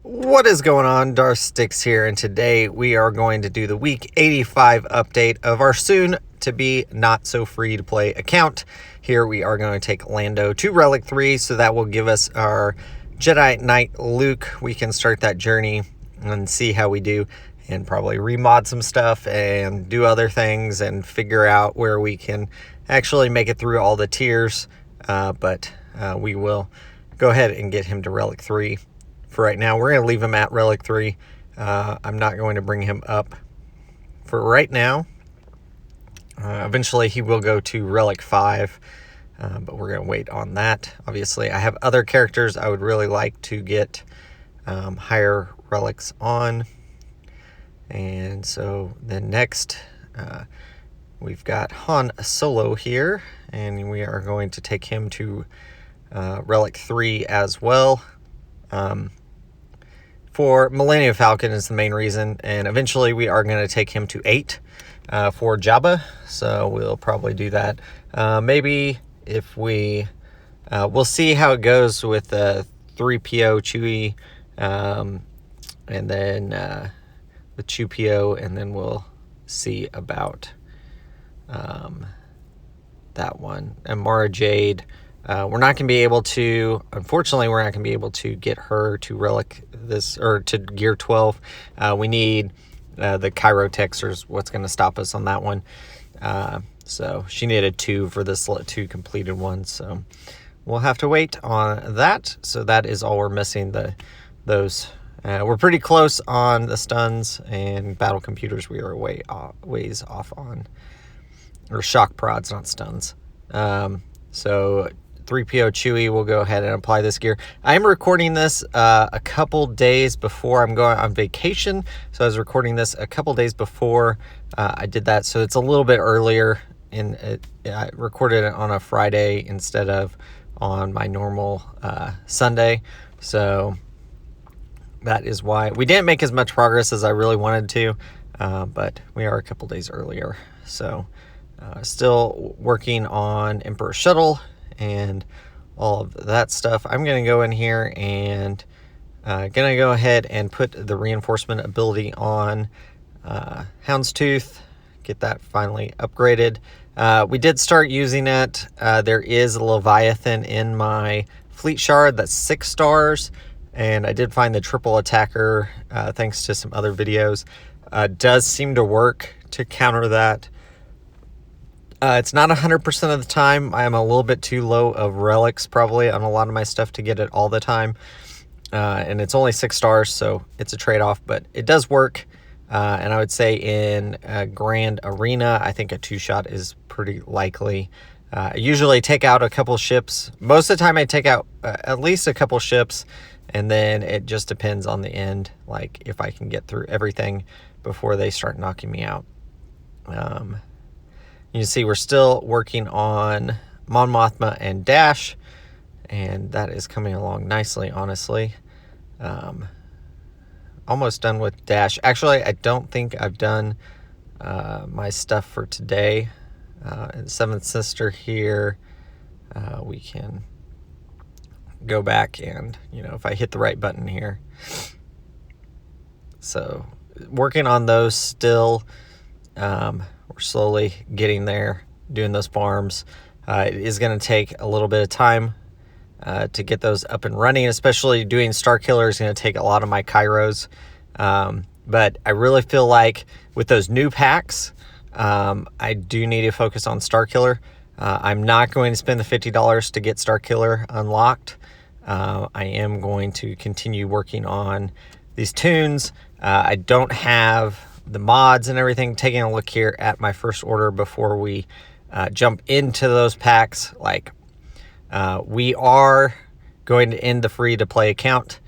What is going on? Darth Stix here, and today we are going to do the week 85 update of our soon to be not so free to play account. Here we are going to take Lando to Relic 3, so that will give us our Jedi Knight Luke. We can start that journey and see how we do, and probably remod some stuff and do other things and figure out where we can actually make it through all the tiers. But we will go ahead and get him to Relic 3. For right now, we're going to leave him at Relic 3. I'm not going to bring him up for right now. Eventually, he will go to Relic 5, but we're going to wait on that. Obviously, I have other characters I would really like to get higher relics on. And so then next, we've got Han Solo here, and we are going to take him to Relic 3 as well. For Millennium Falcon is the main reason, and eventually we are going to take him to 8 for Jabba, so we'll probably do that. Maybe if we, we'll see how it goes with 3PO Chewie, and then with Chewie, and then we'll see about that one. And Mara Jade, we're not going to be able to, unfortunately, we're not going to be able to get her to Relic this, or to Gear 12. We need the Kyro text, or what's going to stop us on that one. So she needed 2 for this 2 completed ones. So we'll have to wait on that. So that is all we're missing, those. We're pretty close on the stuns and battle computers. We are ways off on, or shock prods, not stuns. So 3PO Chewie will go ahead and apply this gear. I am recording this a couple days before I'm going on vacation. So I was recording this a couple days before I did that. So it's a little bit earlier. I recorded it on a Friday instead of on my normal Sunday. So that is why we didn't make as much progress as I really wanted to. But we are a couple days earlier. So still working on Emperor Shuttle and all of that stuff. I'm going to go in here and going to go ahead and put the reinforcement ability on Houndstooth, get that finally upgraded. We did start using it. There is a Leviathan in my fleet shard that's 6 stars, and I did find the triple attacker thanks to some other videos. Does seem to work to counter that. It's not 100% of the time. I am a little bit too low of relics probably on a lot of my stuff to get it all the time. And it's only 6 stars, so it's a trade-off, but it does work. And I would say in a Grand Arena, I think a 2-shot is pretty likely. I usually take out a couple ships. Most of the time I take out at least a couple ships, and then it just depends on the end, like if I can get through everything before they start knocking me out. You see we're still working on Mon Mothma and Dash, and that is coming along nicely, honestly. Almost done with Dash. Actually, I don't think I've done my stuff for today. And Seventh Sister here, we can go back and, if I hit the right button here. So working on those still. We're slowly getting there, doing those farms. It is going to take a little bit of time to get those up and running, especially doing StarKiller is going to take a lot of my Kyros. But I really feel like with those new packs, I do need to focus on StarKiller. I'm not going to spend the $50 to get StarKiller unlocked. I am going to continue working on these tunes. I don't have the mods and everything. Taking a look here at my first order before we jump into those packs. We are going to end the free to play account,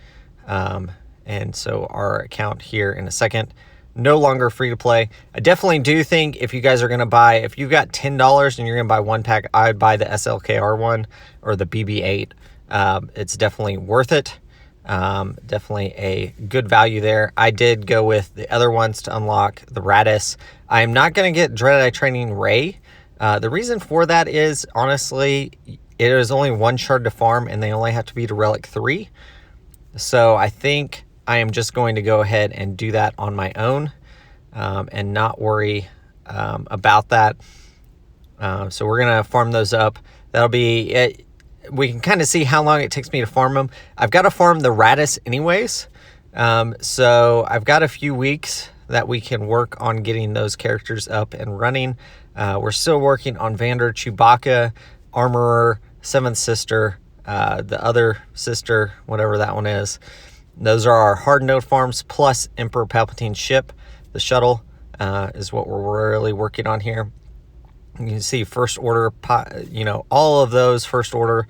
and so our account here in a second, no longer free to play. I definitely do think if you guys are going to buy, if you've got $10 and you're going to buy one pack, I'd buy the SLKR one or the BB-8. It's definitely worth it. Definitely a good value there. I did go with the other ones to unlock the Raddus. I'm not going to get Jedi Training Rey. The reason for that is, honestly, it is only 1 shard to farm, and they only have to be to Relic 3. So I think I am just going to go ahead and do that on my own and not worry about that. So we're going to farm those up. That'll be it. We can kind of see how long it takes me to farm them. I've got to farm the Raddus anyways. So I've got a few weeks that we can work on getting those characters up and running. We're still working on Vander, Chewbacca, Armorer, Seventh Sister, the other sister, whatever that one is. Those are our hard node farms, plus Emperor Palpatine's ship. The shuttle is what we're really working on here. You can see first order, all of those first order.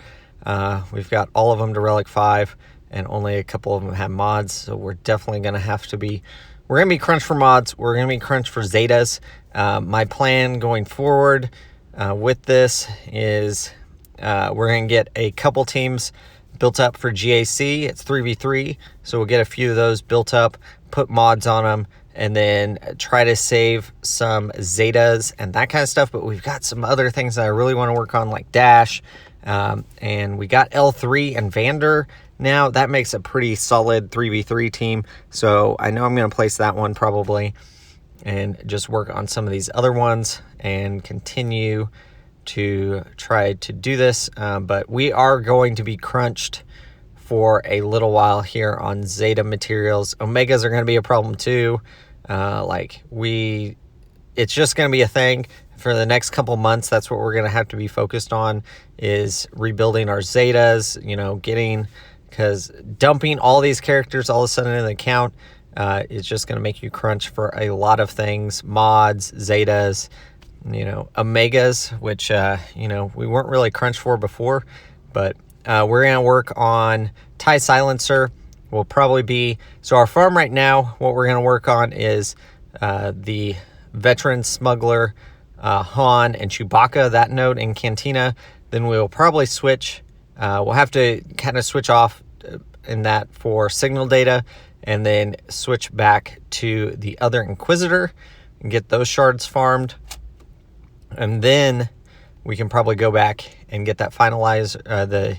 We've got all of them to Relic 5, and only a couple of them have mods. So we're definitely going to have to be, we're going to be crunched for mods. We're going to be crunched for Zetas. My plan going forward with this is we're going to get a couple teams built up for GAC. It's 3v3, so we'll get a few of those built up, put mods on them, and then try to save some Zetas and that kind of stuff. But we've got some other things that I really want to work on, like Dash, and we got L3 and Vander now. That makes a pretty solid 3v3 team, so I know I'm going to place that one probably and just work on some of these other ones and continue to try to do this. But we are going to be crunched for a little while here on Zeta materials. Omegas are going to be a problem too. It's just going to be a thing for the next couple months. That's what we're going to have to be focused on, is rebuilding our Zetas, because dumping all these characters all of a sudden in the account is just going to make you crunch for a lot of things, mods, Zetas, Omegas, which, we weren't really crunched for before, but we're going to work on TIE Silencer. Will probably be, so our farm right now, what we're going to work on is the Veteran Smuggler, Han and Chewbacca, that node in Cantina. Then we'll probably switch, we'll have to kind of switch off in that for signal data, and then switch back to the other Inquisitor and get those shards farmed. And then we can probably go back and get that finalized, the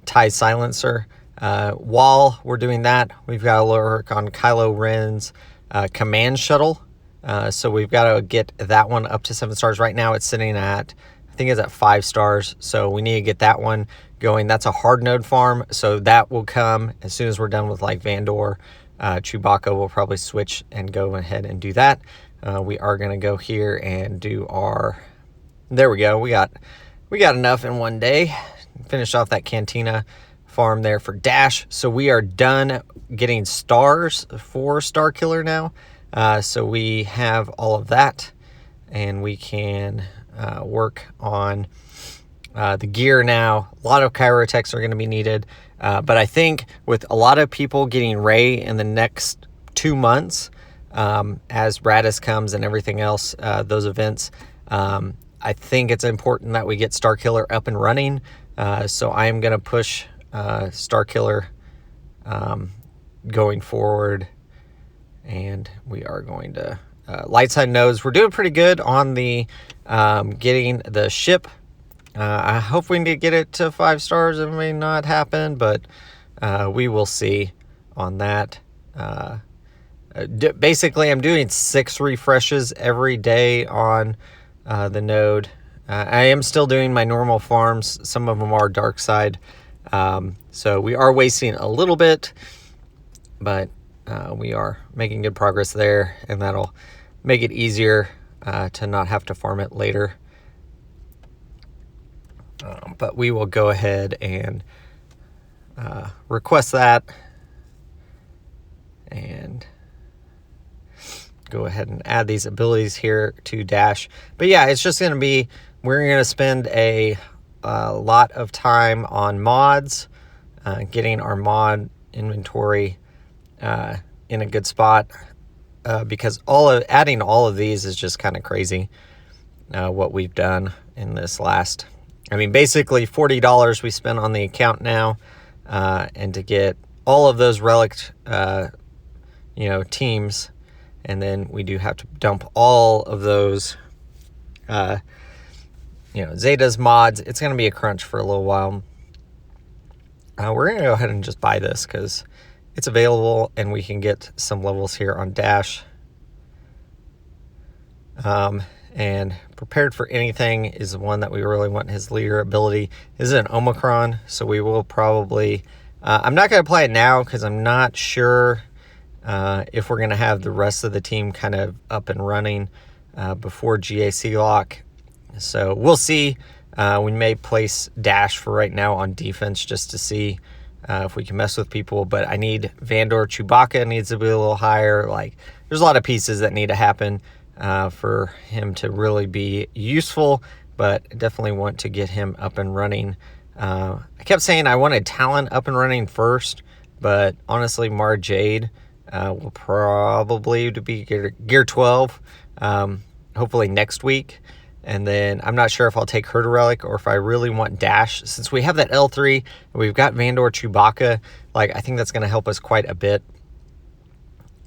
TIE Silencer. While we're doing that, we've got to work on Kylo Ren's command shuttle. So we've got to get that one up to 7 stars. Right now it's sitting at, I think it's at 5 stars. So we need to get that one going. That's a hard node farm. So that will come as soon as we're done with like Vandor. Chewbacca will probably switch and go ahead and do that. We are going to go here and do our, there we go. We got enough in one day. Finish off that Cantina farm there for Dash. So we are done getting stars for StarKiller now. So we have all of that, and we can work on the gear now. A lot of Kyro techs are going to be needed. But I think with a lot of people getting Rey in the next 2 months, as Raddus comes and everything else, those events, I think it's important that we get StarKiller up and running. So I am going to push StarKiller going forward, and we are going to light side nodes. We're doing pretty good on the getting the ship. I hope we can get it to 5 stars. It may not happen, but we will see on that. Basically, I'm doing 6 refreshes every day on the node. I am still doing my normal farms. Some of them are dark side. So we are wasting a little bit, but we are making good progress there, and that'll make it easier to not have to farm it later. But we will go ahead and request that and go ahead and add these abilities here to Dash. But yeah, it's just going to be, we're going to spend a lot of time on mods, getting our mod inventory in a good spot, because adding all of these is just kind of crazy what we've done in this last, basically $40 we spent on the account now, and to get all of those Relic teams, and then we do have to dump all of those Zetas mods. It's going to be a crunch for a little while. We're going to go ahead and just buy this because it's available and we can get some levels here on Dash. And Prepared for Anything is the one that we really want. His leader ability is an Omicron, so we will probably... I'm not going to play it now because I'm not sure if we're going to have the rest of the team kind of up and running before GAC lock. So we'll see. We may place Dash for right now on defense just to see if we can mess with people. But I need Vandor. Chewbacca needs to be a little higher. Like, there's a lot of pieces that need to happen for him to really be useful, but definitely want to get him up and running. I kept saying I wanted Talon up and running first, but honestly, Mara Jade will probably be gear 12, hopefully next week. And then I'm not sure if I'll take her to Relic or if I really want Dash. Since we have that L3 and we've got Vandor Chewbacca, like, I think that's going to help us quite a bit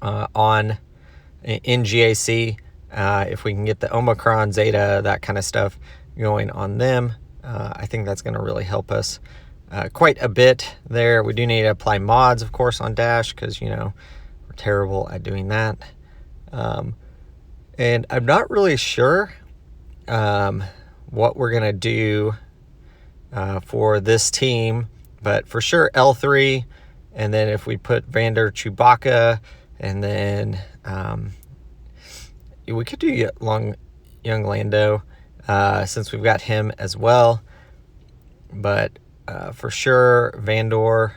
in GAC. If we can get the Omicron, Zeta, that kind of stuff going on them, I think that's going to really help us quite a bit there. We do need to apply mods, of course, on Dash because, you know, we're terrible at doing that. And I'm not really sure what we're going to do for this team, but for sure L3, and then if we put Vandor Chewbacca, and then we could do young Lando since we've got him as well, but for sure Vandor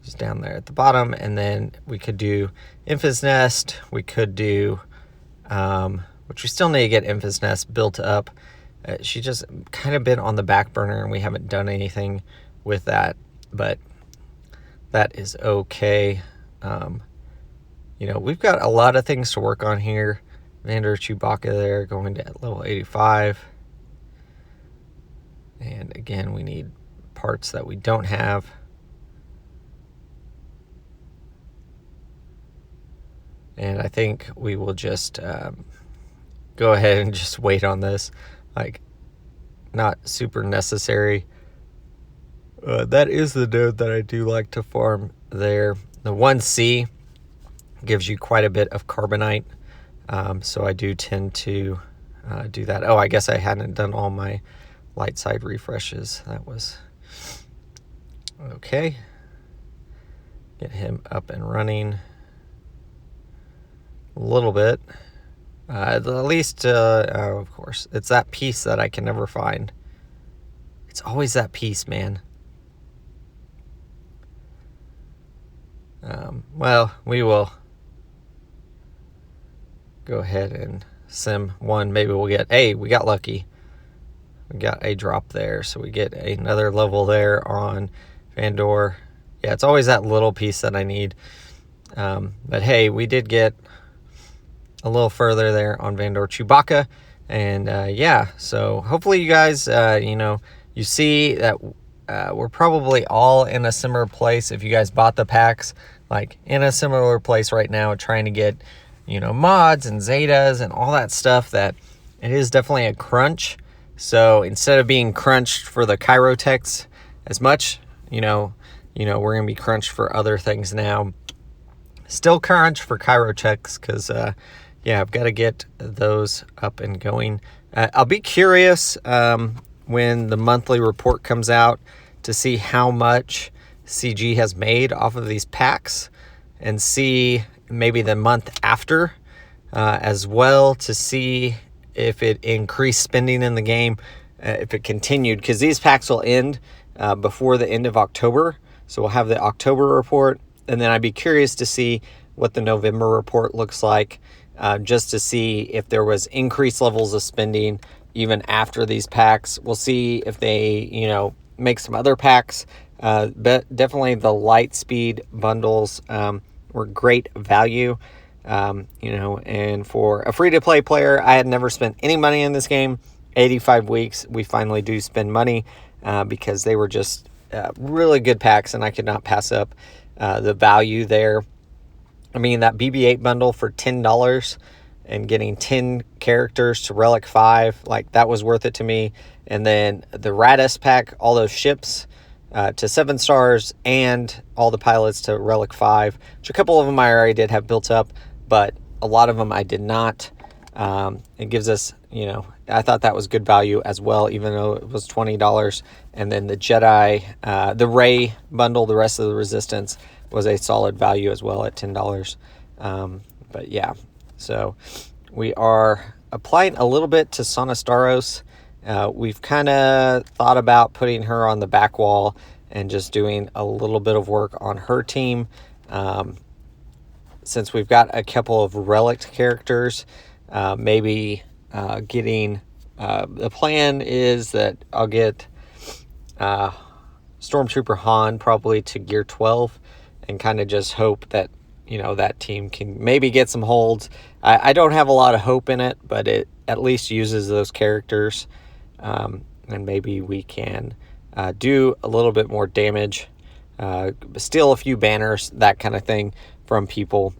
is down there at the bottom, and then we could do Infant's Nest, we could do which we still need to get Infant's Nest built up. She just kind of been on the back burner and we haven't done anything with that, but that is okay. You know, we've got a lot of things to work on here. Vandor Chewbacca there going to level 85. And again, we need parts that we don't have. And I think we will just go ahead and just wait on this. Like, not super necessary. That is the node that I do like to farm there. The 1C gives you quite a bit of carbonite. So I do tend to do that. Oh, I guess I hadn't done all my light side refreshes. That was okay. Get him up and running a little bit. At least, of course, it's that piece that I can never find. It's always that piece, man. Well, we will go ahead and sim one. Maybe we'll get, hey, we got lucky. We got a drop there, so we get another level there on Vandor. Yeah, it's always that little piece that I need. But hey, we did get a little further there on Vandor Chewbacca. And yeah, so hopefully you guys, you know, you see that we're probably all in a similar place. If you guys bought the packs, like in a similar place right now, trying to get, you know, mods and Zetas and all that stuff, that it is definitely a crunch. So instead of being crunched for the Kyro techs as much, you know, we're going to be crunched for other things now. Still crunch for Kyro techs because, yeah, I've got to get those up and going. I'll be curious when the monthly report comes out to see how much CG has made off of these packs, and see maybe the month after as well, to see if it increased spending in the game, if it continued, because these packs will end before the end of October. So we'll have the October report, and then I'd be curious to see what the November report looks like, just to see if there was increased levels of spending even after these packs. We'll see if they, you know, make some other packs. But definitely the light speed bundles were great value. You know, and for a free-to-play player, I had never spent any money in this game. 85 weeks, we finally do spend money because they were just really good packs, and I could not pass up the value there. I mean, that BB-8 bundle for $10 and getting 10 characters to Relic 5, like, that was worth it to me. And then the Raddus pack, all those ships, to 7 stars, and all the pilots to Relic 5, which a couple of them I already did have built up, but a lot of them I did not. It gives us, you know, I thought that was good value as well, even though it was $20. And then the Jedi, the Rey bundle, the rest of the Resistance, was a solid value as well at $10. But yeah, so we are applying a little bit to Sonastaros. We've kind of thought about putting her on the back wall and just doing a little bit of work on her team. Since we've got a couple of Relic characters, maybe getting... the plan is that I'll get Stormtrooper Han probably to gear 12 and kind of just hope that, you know, that team can maybe get some holds. I don't have a lot of hope in it, but it at least uses those characters. And maybe we can do a little bit more damage, steal a few banners, that kind of thing from people,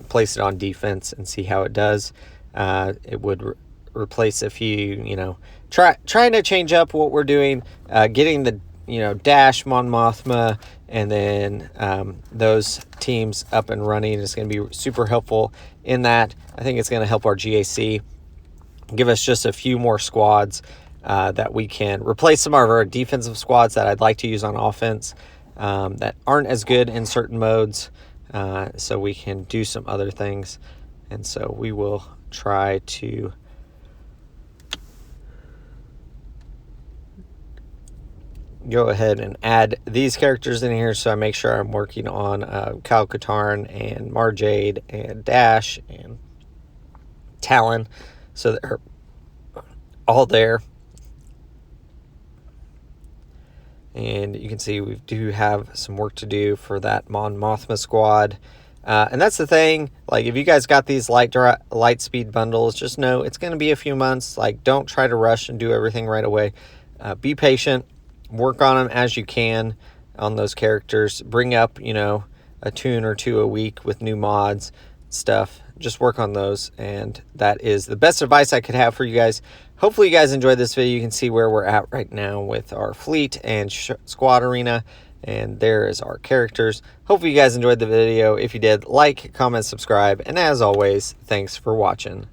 place it on defense and see how it does. It would replace a few, you know, trying to change up what we're doing, getting the, you know, Dash, Mon Mothma, and then those teams up and running is going to be super helpful in that. I think it's going to help our GAC, give us just a few more squads that we can replace some of our defensive squads that I'd like to use on offense that aren't as good in certain modes, so we can do some other things. And so we will try to go ahead and add these characters in here, so I make sure I'm working on Kyle Katarn and Marjade and Dash and Talon, so they're all there. And you can see we do have some work to do for that Mon Mothma squad. And that's the thing, like, if you guys got these light speed bundles, just know it's going to be a few months. Like, don't try to rush and do everything right away. Be patient, work on them as you can on those characters. Bring up, you know, a tune or two a week with new mods, stuff. Just work on those, and that is the best advice I could have for you guys. Hopefully you guys enjoyed this video. You can see where we're at right now with our fleet and squad arena, and there is our characters. Hopefully you guys enjoyed the video. If you did, like, comment, subscribe, and as always, thanks for watching.